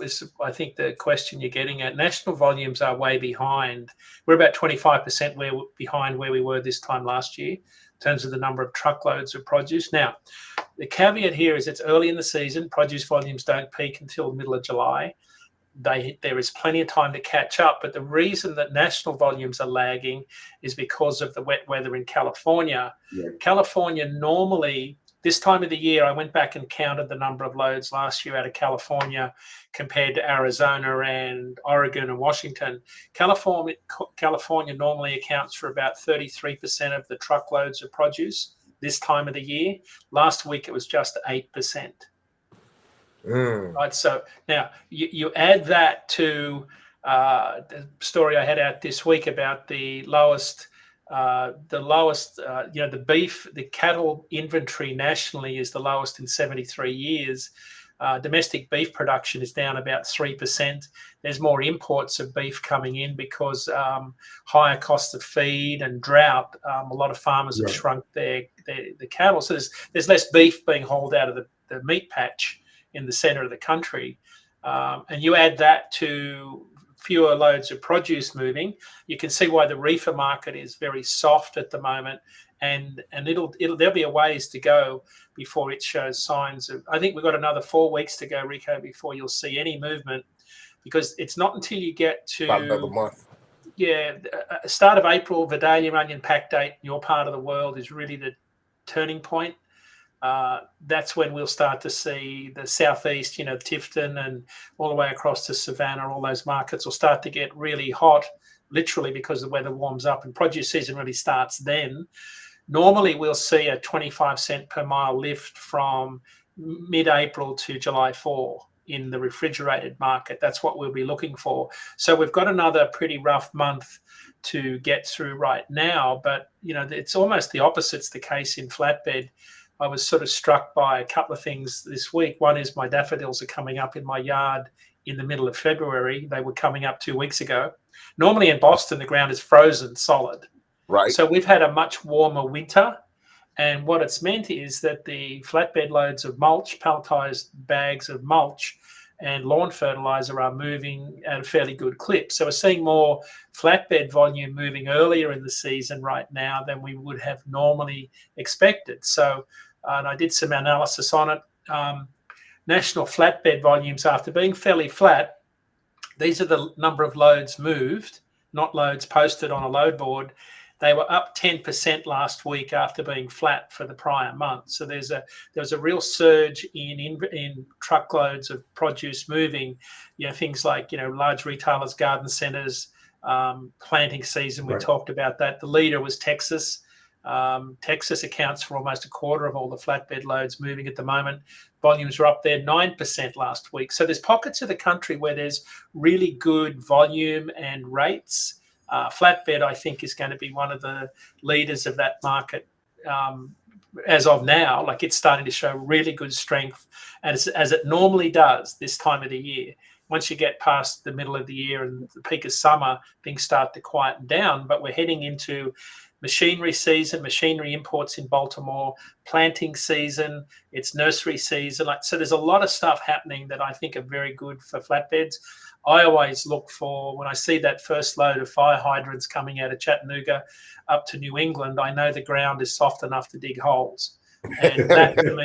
I think the question you're getting at. National volumes are way behind. We're about 25% behind where we were this time last year in terms of the number of truckloads of produce. Now, the caveat here is it's early in the season. Produce volumes don't peak until the middle of July. There is plenty of time to catch up, but the reason that national volumes are lagging is because of the wet weather in California. Yeah. California normally, this time of the year, I went back and counted the number of loads last year out of California compared to Arizona and Oregon and Washington. California normally accounts for about 33% of the truckloads of produce this time of the year. Last week, it was just 8%. Right. So now you add that to the story I had out this week about the beef, the cattle inventory nationally is the lowest in 73 years. Domestic beef production is down about 3%. There's more imports of beef coming in because higher costs of feed and drought. A lot of farmers have shrunk the cattle, so there's less beef being hauled out of the meat patch in the center of the country. And you add that to fewer loads of produce moving, you can see why the reefer market is very soft at the moment, and there'll be a ways to go before it shows signs of. I think we've got another 4 weeks to go, Rico, before you'll see any movement, because it's not until you get to about another month. Yeah, start of April, Vidalia onion pack date in your part of the world is really the turning point. That's when we'll start to see the southeast, Tifton and all the way across to Savannah, all those markets will start to get really hot, literally because the weather warms up and produce season really starts then. Normally, we'll see a 25 cent per mile lift from mid-April to July 4 in the refrigerated market. That's what we'll be looking for. So we've got another pretty rough month to get through right now. But, it's almost the opposite's the case in flatbed. I was sort of struck by a couple of things this week. One is my daffodils are coming up in my yard in the middle of February. They were coming up 2 weeks ago. Normally in Boston, the ground is frozen solid. Right. So we've had a much warmer winter. And what it's meant is that the flatbed loads of mulch, palletized bags of mulch, and lawn fertilizer are moving at a fairly good clip. So we're seeing more flatbed volume moving earlier in the season right now than we would have normally expected. So, and I did some analysis on it. National flatbed volumes, after being fairly flat, these are the number of loads moved, not loads posted on a load board. They were up 10% last week after being flat for the prior month. So there was a real surge in truckloads of produce moving. Things like large retailers, garden centers, planting season. We talked about that. The leader was Texas. Texas accounts for almost a quarter of all the flatbed loads moving at the moment. Volumes were up there 9% last week. So there's pockets of the country where there's really good volume and rates. Flatbed, I think, is going to be one of the leaders of that market as of now. Like, it's starting to show really good strength, as it normally does this time of the year. Once you get past the middle of the year and the peak of summer, things start to quieten down. But we're heading into machinery season, machinery imports in Baltimore, planting season, it's nursery season. So there's a lot of stuff happening that I think are very good for flatbeds. I always look for, when I see that first load of fire hydrants coming out of Chattanooga up to New England, I know the ground is soft enough to dig holes. And that to me,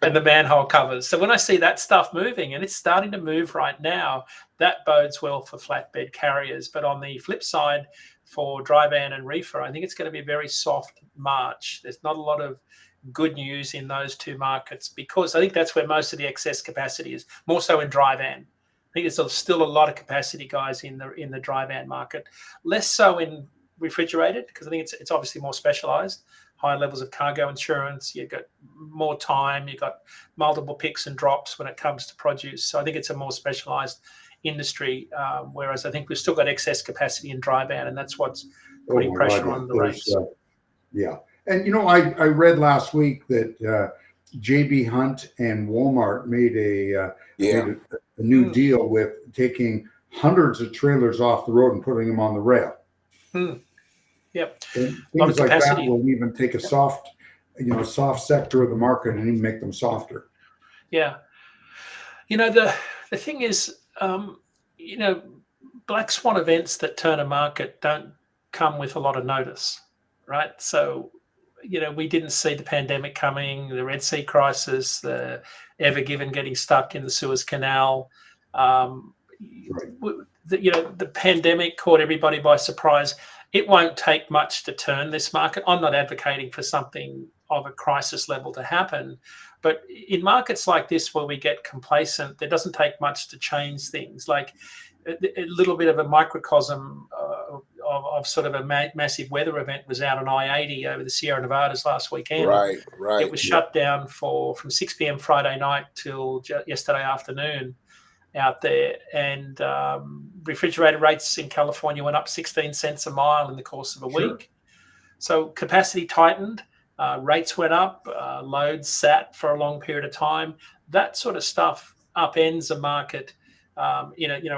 and the manhole covers. So when I see that stuff moving, and it's starting to move right now, that bodes well for flatbed carriers. But on the flip side, for dry van and reefer, I think it's going to be a very soft March. There's not a lot of good news in those two markets, because I think that's where most of the excess capacity is, more so in dry van. I think there's still a lot of capacity, guys, in the dry van market. Less so in refrigerated, because I think it's obviously more specialized, higher levels of cargo insurance. You've got more time. You've got multiple picks and drops when it comes to produce. So I think it's a more specialized industry, whereas I think we've still got excess capacity in dry van, and that's what's putting pressure on the rates. Yeah. And, I read last week that JB Hunt and Walmart made a new deal with taking hundreds of trailers off the road and putting them on the rail. Yep. And things like that will even take a soft sector of the market and even make them softer. Yeah. The thing is, black swan events that turn a market don't come with a lot of notice, right? So, we didn't see the pandemic coming, the Red Sea crisis, the Ever Given getting stuck in the Suez Canal. The pandemic caught everybody by surprise. It won't take much to turn this market. I'm not advocating for something of a crisis level to happen, but in markets like this where we get complacent, there doesn't take much to change things. Like a little bit of a microcosm of sort of a massive weather event was out on I-80 over the Sierra Nevadas last weekend. Right. It was shut down from 6 p.m. Friday night till yesterday afternoon out there. And refrigerator rates in California went up 16 cents a mile in the course of a week. So capacity tightened, rates went up, loads sat for a long period of time. That sort of stuff upends a market, a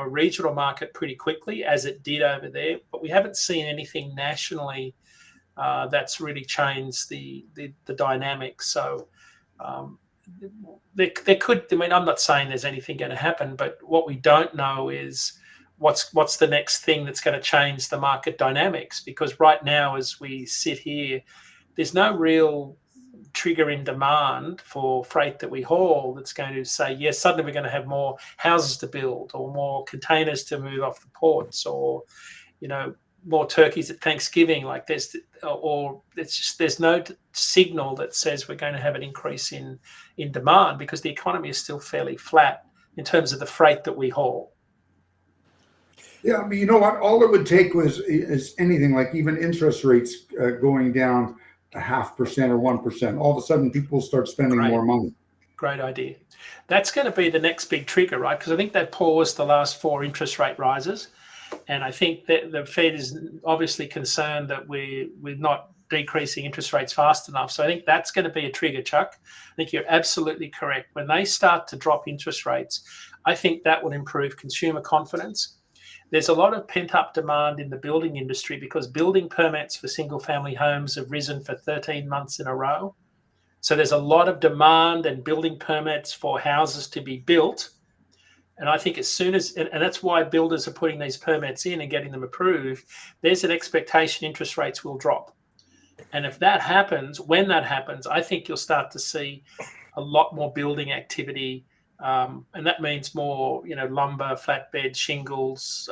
regional market pretty quickly, as it did over there. But we haven't seen anything nationally that's really changed the dynamics. So there could. I mean, I'm not saying there's anything going to happen, but what we don't know is what's the next thing that's going to change the market dynamics. Because right now, as we sit here, there's no real trigger in demand for freight that we haul that's going to say, yes, suddenly we're going to have more houses to build or more containers to move off the ports, or more turkeys at Thanksgiving. Like there's no signal that says we're going to have an increase in demand, because the economy is still fairly flat in terms of the freight that we haul. Yeah, I mean, you know what? All it would take is anything, like even interest rates going down 0.5% or 1%. All of a sudden, people start spending more money. Great idea. That's going to be the next big trigger, right? Because I think they've paused the last 4 interest rate rises. And I think that the Fed is obviously concerned that we're not decreasing interest rates fast enough. So I think that's going to be a trigger, Chuck. I think you're absolutely correct. When they start to drop interest rates, I think that will improve consumer confidence. There's a lot of pent-up demand in the building industry because building permits for single-family homes have risen for 13 months in a row. So there's a lot of demand and building permits for houses to be built. And I think as soon as, and that's why builders are putting these permits in and getting them approved, there's an expectation interest rates will drop. And if that happens, when that happens, I think you'll start to see a lot more building activity. And that means more, lumber, flatbed, shingles,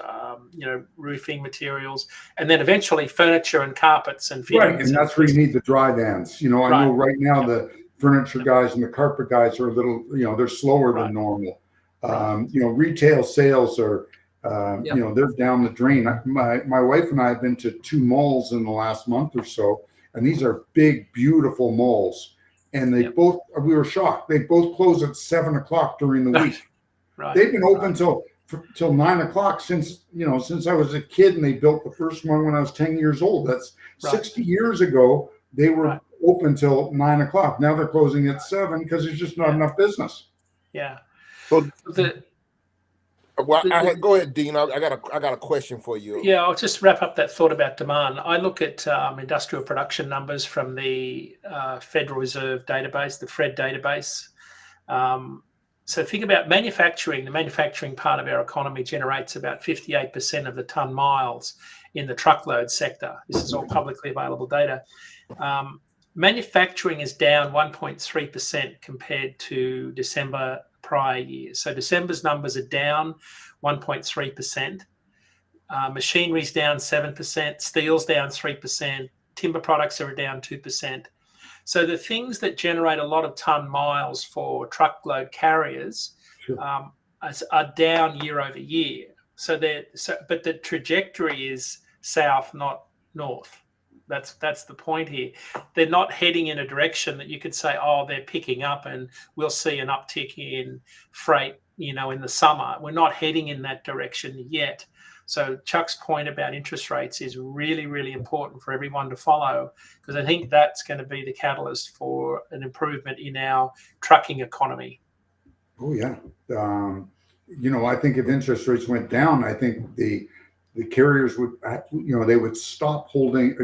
roofing materials, and then eventually furniture and carpets and fittings. Right, and that's where you need the dry vans. I know right now the furniture guys and the carpet guys are a little, they're slower than normal. Retail sales are, they're down the drain. My wife and I have been to 2 malls in the last month or so, and these are big, beautiful malls. And we were shocked. They both close at 7 o'clock during the week. Right. They've been open till 9 o'clock since I was a kid, and they built the first one when I was 10 years old. That's 60 years ago. They were open till 9 o'clock. Now they're closing at 7 because there's just not enough business. Yeah. So go ahead, Dean. I got a question for you. Yeah, I'll just wrap up that thought about demand. I look at industrial production numbers from the Federal Reserve database, the FRED database. So think about manufacturing. The manufacturing part of our economy generates about 58% of the ton miles in the truckload sector. This is all publicly available data. Manufacturing is down 1.3% compared to December prior years. So December's numbers are down 1.3%. Machinery's down 7%, steel's down 3%, timber products are down 2%. So the things that generate a lot of ton miles for truckload carriers are down year over year. But the trajectory is south, not north. That's the point here. They're not heading in a direction that you could say, oh, they're picking up and we'll see an uptick in freight, in the summer. We're not heading in that direction yet. So Chuck's point about interest rates is really, really important for everyone to follow, because I think that's going to be the catalyst for an improvement in our trucking economy. Oh, yeah. I think if interest rates went down, I think the carriers would, they would stop holding,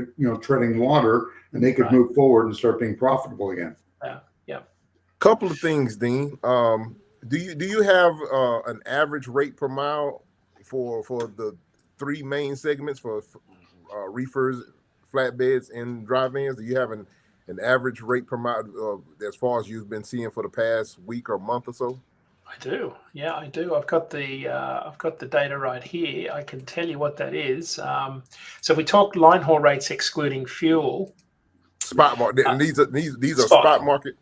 treading water, and they could move forward and start being profitable again. Yeah. Couple of things, Dean. Do you have an average rate per mile for the 3 main segments for reefers, flatbeds, and dry vans? Do you have an average rate per mile as far as you've been seeing for the past week or month or so? I do. Yeah, I do. I've got the data right here. I can tell you what that is. So we talked line haul rates excluding fuel. Spot market. And these are spot market.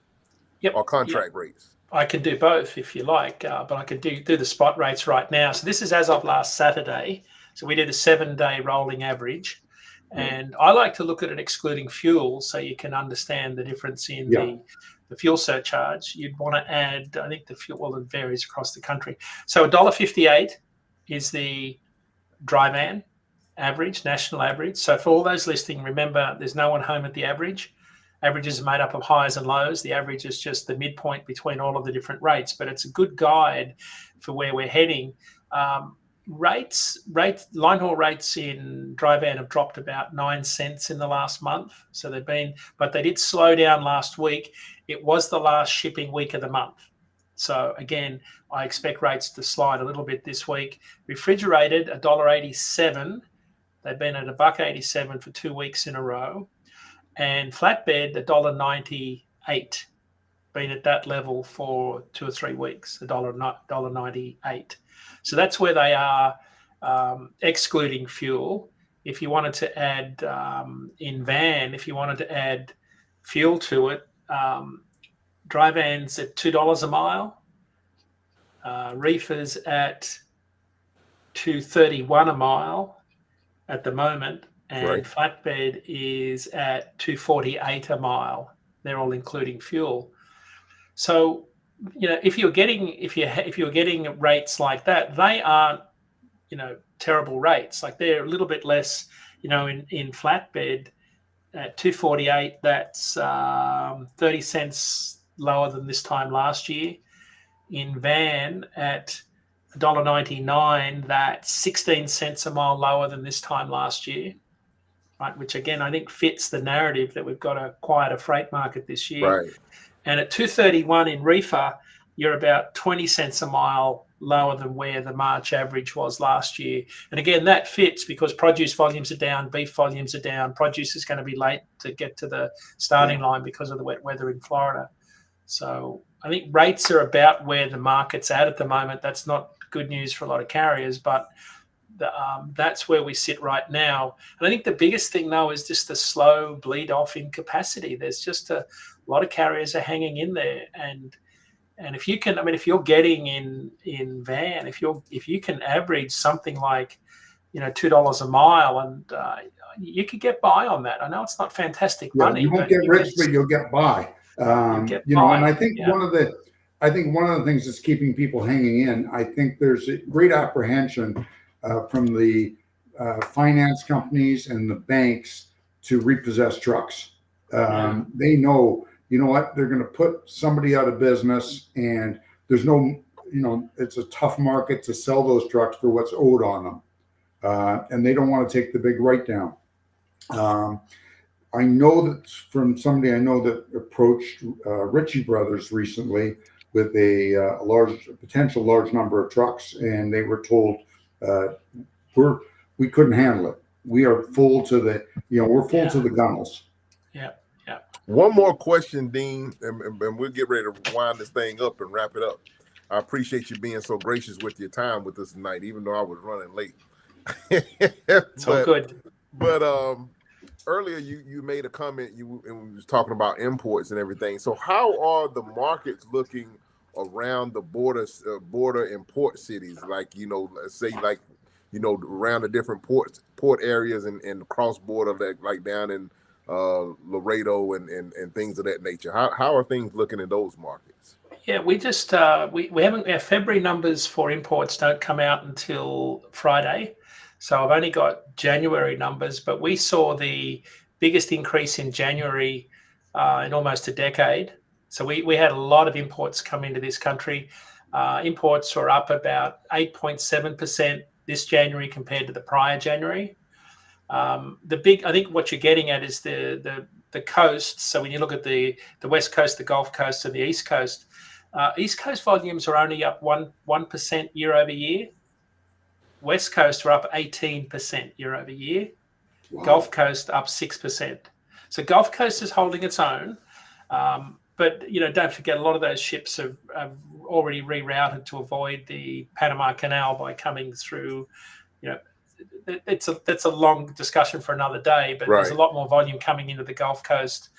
Yep. Or contract rates. I can do both if you like, but I can do the spot rates right now. So this is as of last Saturday. So we did a 7-day rolling average, and I like to look at it excluding fuel so you can understand the difference in the fuel surcharge. You'd want to add, I think the fuel, well, it varies across the country. So $1.58 is the dry van average, national average. So for all those listening, remember there's no one home at the average. Averages are made up of highs and lows. The average is just the midpoint between all of the different rates, but it's a good guide for where we're heading. Line haul rates in dry van have dropped about 9 cents in the last month. So but they did slow down last week. It was the last shipping week of the month. So again, I expect rates to slide a little bit this week. Refrigerated, $1.87. They've been at $1.87 for 2 weeks in a row. And flatbed, $1.98, been at that level for 2 or 3 weeks, $1.98. So that's where they are, excluding fuel. If you wanted to add in van, if you wanted to add fuel to it, dry vans at $2 a mile, reefers at $2.31 a mile at the moment. And flatbed is at $2.48 a mile. They're all including fuel. So, if you're getting rates like that, they aren't, terrible rates. Like they're a little bit less, in flatbed at 248. That's 30 cents lower than this time last year. In van at $1.99, that's 16 cents a mile lower than this time last year. Right, which again I think fits the narrative that we've got a quieter freight market this year. Right. And at 231 in reefer, you're about 20 cents a mile lower than where the March average was last year. And again, that fits because produce volumes are down, beef volumes are down. Produce is going to be late to get to the starting line because of the wet weather in Florida. So I think rates are about where the market's at the moment. That's not good news for a lot of carriers, but that's where we sit right now. And I think the biggest thing, though, is just the slow bleed off in capacity. There's just a lot of carriers are hanging in there. And if you can, if you're getting in van, if you can average something like, $2 a mile, and you could get by on that. I know it's not fantastic money. You won't get rich, but you'll get by. And I think one of the things that's keeping people hanging in, I think there's a great apprehension from the finance companies and the banks to repossess trucks. They know, what, they're going to put somebody out of business, and there's no, it's a tough market to sell those trucks for what's owed on them. And they don't want to take the big write down. I know that from somebody I know that approached Ritchie Brothers recently with a potential large number of trucks, and they were told we couldn't handle it. We are full to the, we're full to the gunnels. Yeah. One more question, Dean, and we'll get ready to wind this thing up and wrap it up. I appreciate you being so gracious with your time with us tonight, even though I was running late. So good. But earlier you made a comment, and we was talking about imports and everything. So how are the markets looking around the border import cities, like, let's say, like, around the different port areas and cross border, like down in Laredo and things of that nature? How are things looking in those markets? Yeah, we just we haven't, our February numbers for imports don't come out until Friday. So I've only got January numbers, but we saw the biggest increase in January in almost a decade. So we had a lot of imports come into this country. Imports were up about 8.7% this January compared to the prior January. I think what you're getting at is the coast. So when you look at the West Coast, the Gulf Coast, and the East Coast volumes are only up 1% year over year. West Coast are up 18% year over year. Wow. Gulf Coast up 6%. So Gulf Coast is holding its own. But, don't forget, a lot of those ships have already rerouted to avoid the Panama Canal by coming through. That's a long discussion for another day, but There's a lot more volume coming into the Gulf Coast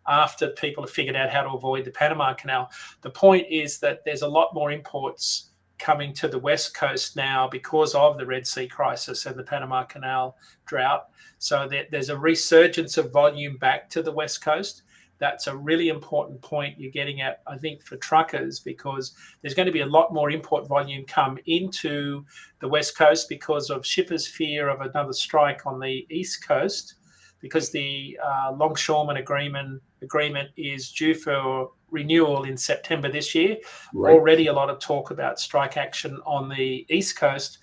after people have figured out how to avoid the Panama Canal. The point is that there's a lot more imports coming to the West Coast now because of the Red Sea crisis and the Panama Canal drought. So there's a resurgence of volume back to the West Coast. That's a really important point you're getting at, I think, for truckers, because there's going to be a lot more import volume come into the West Coast because of shippers' fear of another strike on the East Coast, because the longshoreman agreement is due for renewal in September this year. Right. Already a lot of talk about strike action on the East Coast,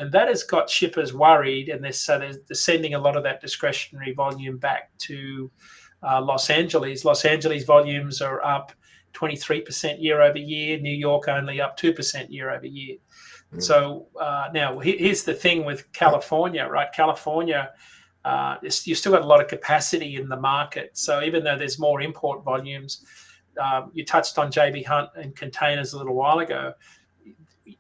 and that has got shippers worried, and they're sending a lot of that discretionary volume back to Los Angeles. Los Angeles volumes are up 23% year over year. New York only up 2% year over year. Mm. So now here's the thing with California, right? California, you still got a lot of capacity in the market. So even though there's more import volumes, you touched on JB Hunt and containers a little while ago.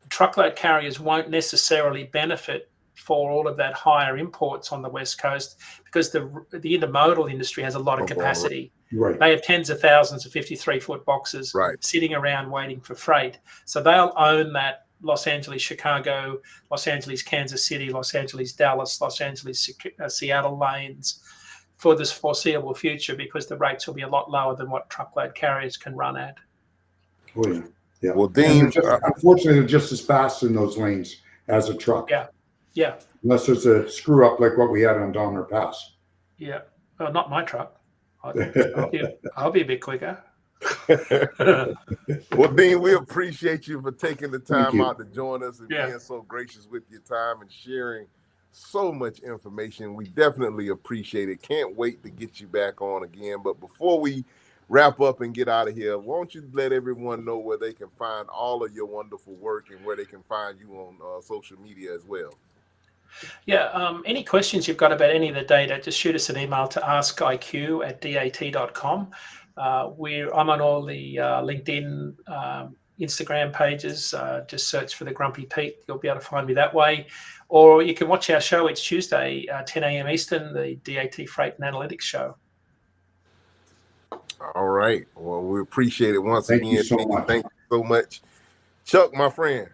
Truckload carriers won't necessarily benefit for all of that higher imports on the West Coast because the intermodal industry has a lot of capacity. Right. They have tens of thousands of 53-foot boxes sitting around waiting for freight. So they'll own that Los Angeles, Chicago, Los Angeles, Kansas City, Los Angeles, Dallas, Los Angeles, Seattle lanes for this foreseeable future because the rates will be a lot lower than what truckload carriers can run at. Oh, yeah. Yeah. Well, Dean, unfortunately, they're just as fast in those lanes as a truck. Yeah. Yeah. Unless it's a screw up like what we had on Donner Pass. Yeah. Well, not my truck. I'll be a bit quicker. Well, Dean, we appreciate you for taking the Thank time you. out to join us and being so gracious with your time and sharing so much information. We definitely appreciate it. Can't wait to get you back on again. But before we wrap up and get out of here, won't you let everyone know where they can find all of your wonderful work and where they can find you on social media as well? Yeah. Any questions you've got about any of the data, just shoot us an email to askiq@dat.com. I'm on all the LinkedIn, Instagram pages. Just search for the Grumpy Pete. You'll be able to find me that way. Or you can watch our show. It's Tuesday, 10 a.m. Eastern, the DAT Freight and Analytics Show. All right. Well, we appreciate it once Thank again. you so much. Thank you so much. Chuck, my friend.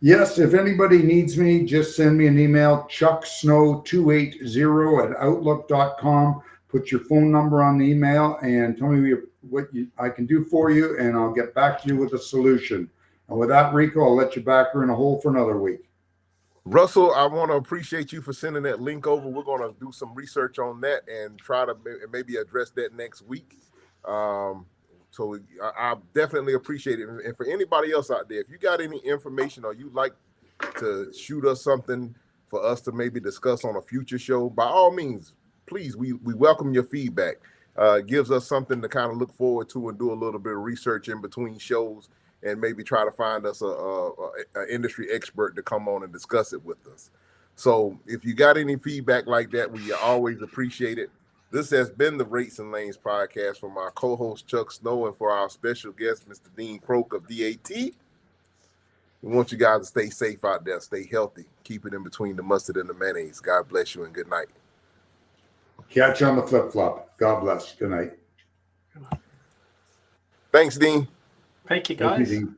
Yes, if anybody needs me, just send me an email, chucksnow280@outlook.com. Put your phone number on the email and tell me what I can do for you, and I'll get back to you with a solution. And with that, Rico, I'll let you back her in a hole for another week. Russell, I want to appreciate you for sending that link over. We're going to do some research on that and try to maybe address that next week. So I definitely appreciate it. And for anybody else out there, if you got any information or you'd like to shoot us something for us to maybe discuss on a future show, by all means, please, we welcome your feedback. It gives us something to kind of look forward to and do a little bit of research in between shows and maybe try to find us a industry expert to come on and discuss it with us. So if you got any feedback like that, we always appreciate it. This has been the Rates and Lanes podcast from our co-host Chuck Snow and for our special guest, Mr. DeanCroke of DAT. We want you guys to stay safe out there, stay healthy, keep it in between the mustard and the mayonnaise. God bless you and good night. Catch you on the flip-flop. God bless. Good night. Thanks, Dean. Thank you, guys. Thank you, Dean.